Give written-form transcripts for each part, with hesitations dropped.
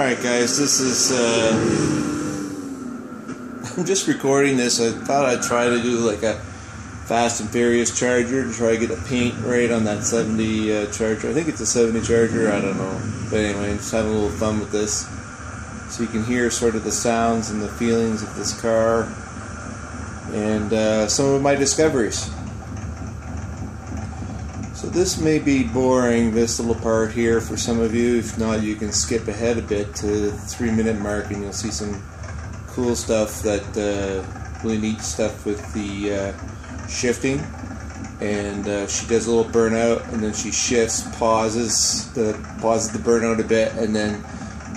Alright guys, this is, I'm just recording this. I thought I'd try to do like a Fast and Furious Charger to try to get a paint right on that 70 Charger. I think it's a 70 Charger, I don't know. But anyway, just having a little fun with this. So you can hear sort of the sounds and the feelings of this car. And some of my discoveries. So this may be boring, this little part here for some of you. If not, you can skip ahead a bit to the 3-minute mark and you'll see some cool stuff, that really neat stuff with the shifting. And she does a little burnout and then she shifts, pauses the burnout a bit, and then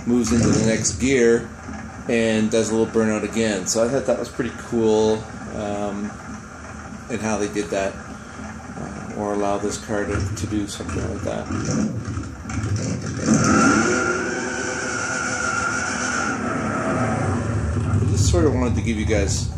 moves into the next gear and does a little burnout again. So I thought that was pretty cool, and how they did that. Or allow this car to do something like that. I just sort of wanted to give you guys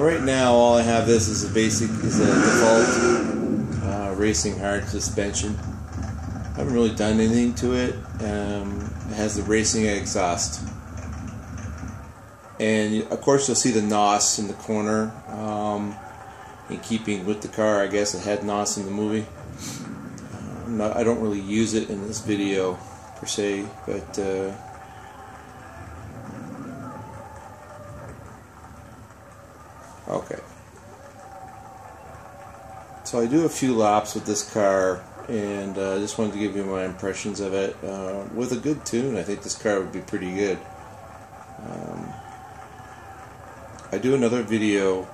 right now, all I have this is a default racing hard suspension. I haven't really done anything to it. It has the racing exhaust, and of course you'll see the NOS in the corner. In keeping with the car, I guess it had NOS in the movie. I don't really use it in this video per se, but. Okay, so I do a few laps with this car, and I just wanted to give you my impressions of it. With a good tune, I think this car would be pretty good. I do another video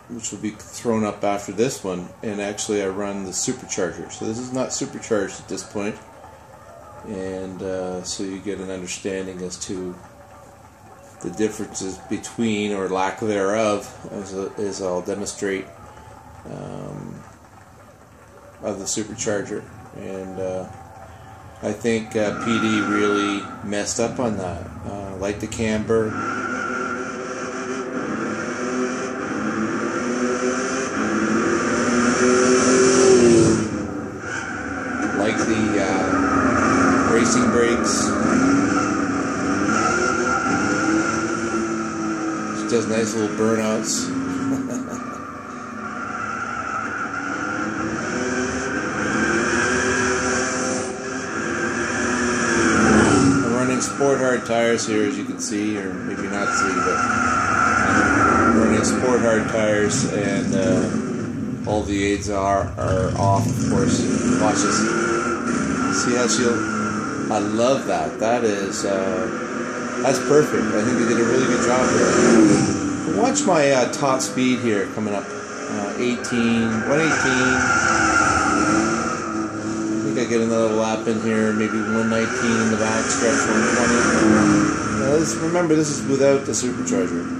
which will be thrown up after this one, and actually I run the Supercharger, so this is not supercharged at this point, and so you get an understanding as to the differences between, or lack thereof, as I'll demonstrate, of the Supercharger. And I think PD really messed up on that. Like the camber, like the racing brakes. Does nice little burnouts. I'm running sport hard tires here, as you can see, or maybe not see, but I'm running sport hard tires, and all the aids are off, of course. Watch this. See how I love that. That is. That's perfect. I think they did a really good job there. Watch my top speed here coming up. 118. I think I get another lap in here, maybe 119 in the back stretch, 120. Now remember, this is without the Supercharger.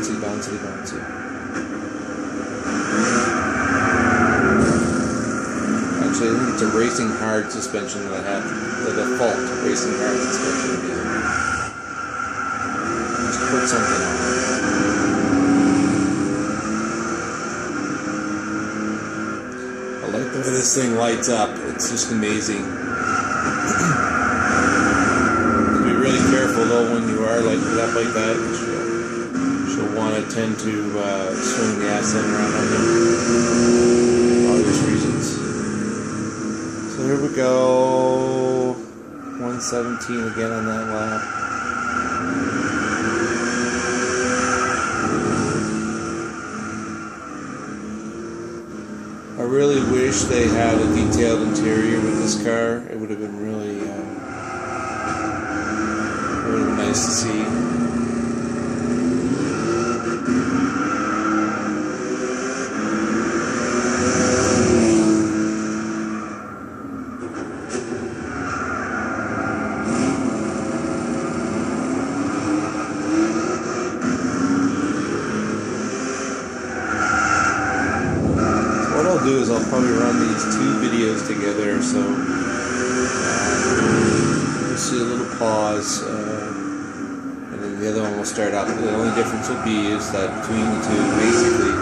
Bouncy. Actually, I think it's a racing hard suspension that I have. The default racing hard suspension. Just put something on it. I like the way this thing lights up. It's just amazing. Be really careful though when you are lighting it up like that. She'll want to tend to swing the ascent around on them for obvious reasons. So here we go, 117 again on that lap. I really wish they had a detailed interior with this car. It would have been really nice to see. probably run these two videos together, so you'll see a little pause, and then the other one will start up. The only difference will be is that between the two, basically,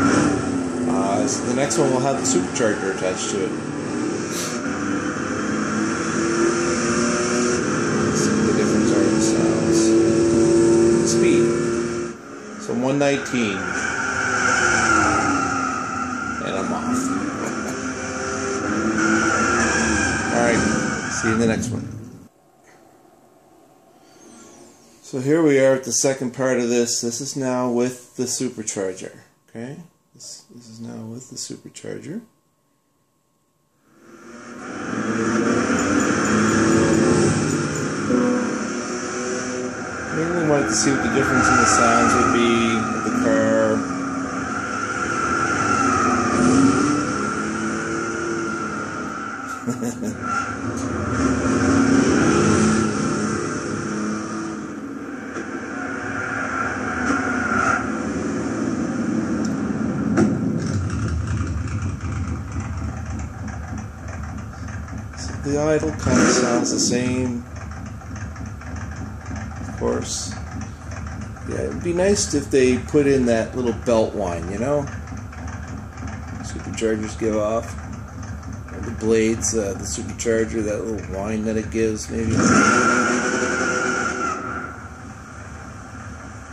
so the next one will have the Supercharger attached to it. Let's see what the difference are in sounds. Speed. So 119. And I'm off. Alright, see you in the next one. So here we are at the second part of this. This is now with the Supercharger. Okay? This is now with the Supercharger. Mainly wanted to see what the difference in the sounds would be of the car. So the idle kind of sounds the same. Of course. Yeah, it'd be nice if they put in that little belt whine, you know? Superchargers give off. The blades, the Supercharger, that little whine that it gives, maybe. I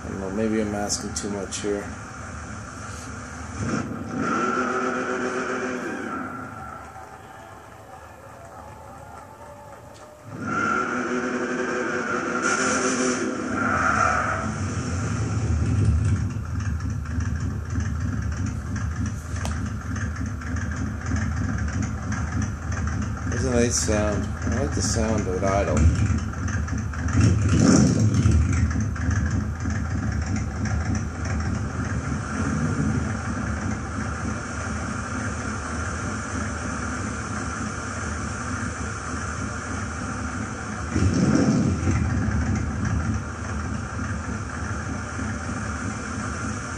don't know, maybe I'm asking too much here. It's a nice sound. I like the sound of it idle.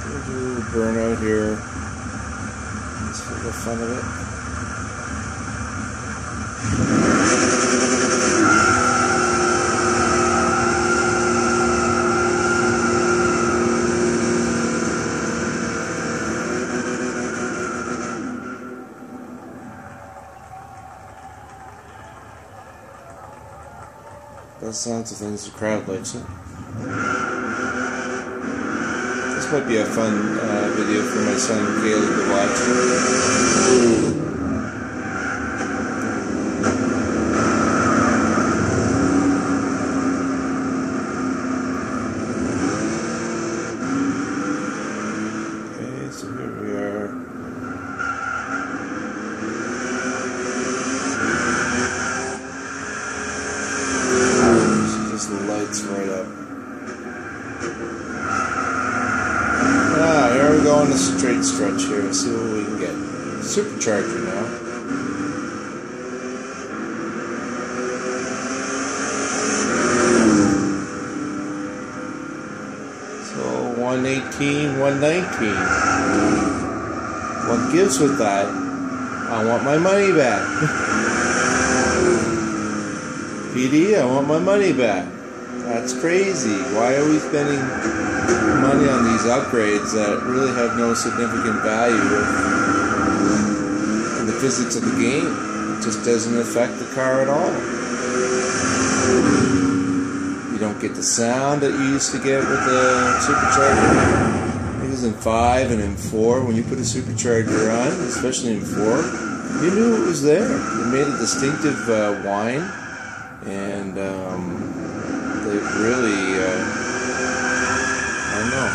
We'll do a little burnout here. Just for the fun of it. That sounds of things the crowd likes it. This might be a fun video for my son Caleb to watch. Okay, so here we are. The lights right up. Here we go on the straight stretch here. Let's see what we can get. Supercharger now. So 118, 119. What gives with that? I want my money back. PD, I want my money back. That's crazy. Why are we spending money on these upgrades that really have no significant value in the physics of the game? It just doesn't affect the car at all. You don't get the sound that you used to get with the Supercharger. It was in 5 and in 4. When you put a Supercharger on, especially in 4, you knew it was there. It made a distinctive whine. And they really, I don't know.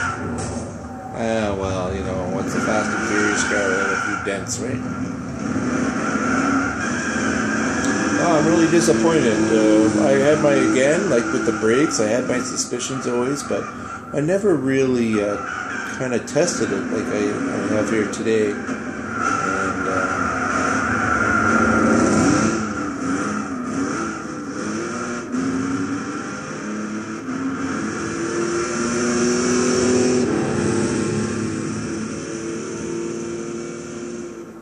Well, you know, what's a Fast and Furious car without a few dents, right? Oh, I'm really disappointed. I had my, again, like with the brakes, I had my suspicions always, but I never really kind of tested it like I have here today.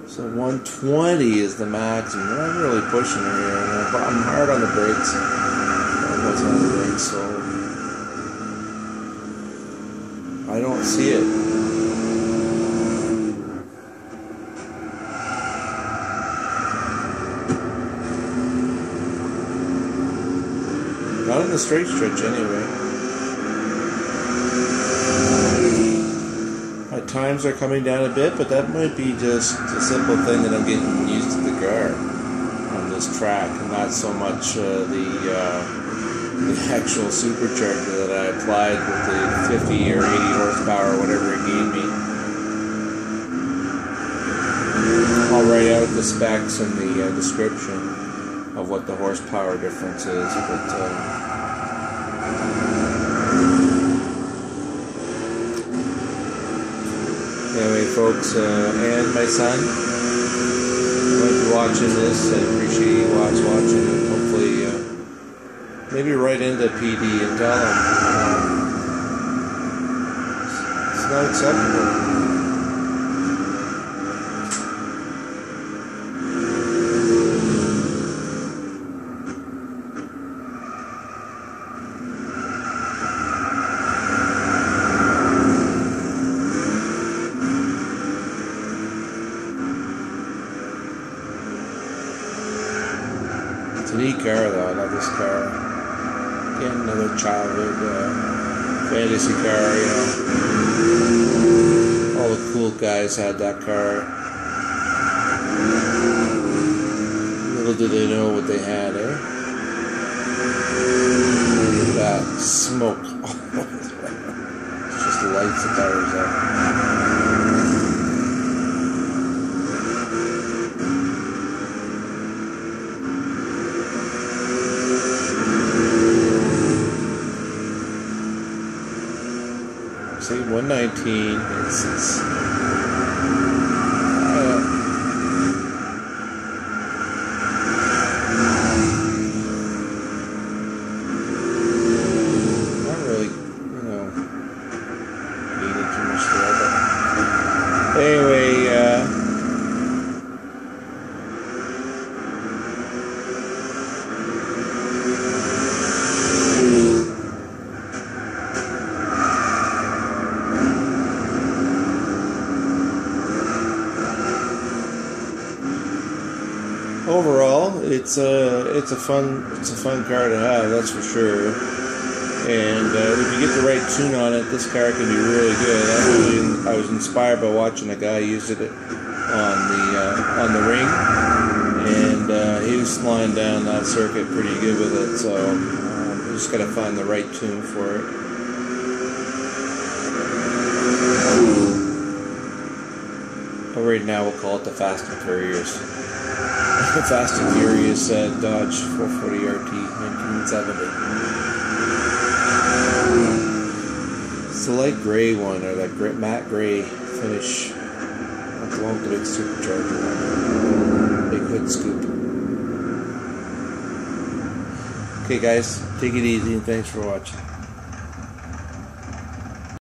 So 120. 20 is the maximum. I'm really pushing her here. I'm hard on the brakes. Almost on the brakes, so I don't see it. Not in the straight stretch, anyway. My times are coming down a bit, but that might be just a simple thing that I'm getting used to the car on this track, and not so much the actual supercharger that I applied with the 50 or 80 horsepower, whatever it gave me. I'll write out the specs and the description of what the horsepower difference is, but anyway, folks, and my son might be watching this. I appreciate you watching, and hopefully maybe write into PD and tell them it's not acceptable. It's a neat car, though. I love this car. Again, another childhood fantasy car, you know. All the cool guys had that car. Little did they know what they had, eh? Look at that smoke. It's just the lights the tires up. See, 119 is not really, needing too much there, but anyway, overall, it's a fun car to have, that's for sure. And if you get the right tune on it, this car can be really good. I was inspired by watching a guy use it on the ring, and he was flying down that circuit pretty good with it. So you just got to find the right tune for it. But right now, we'll call it the Fast and Furious. The Fast and Furious Dodge 440 RT 1970. It's the light gray one, or that matte gray finish. Not the one with the big Supercharger one. Big hood scoop. Okay, guys, take it easy, and thanks for watching.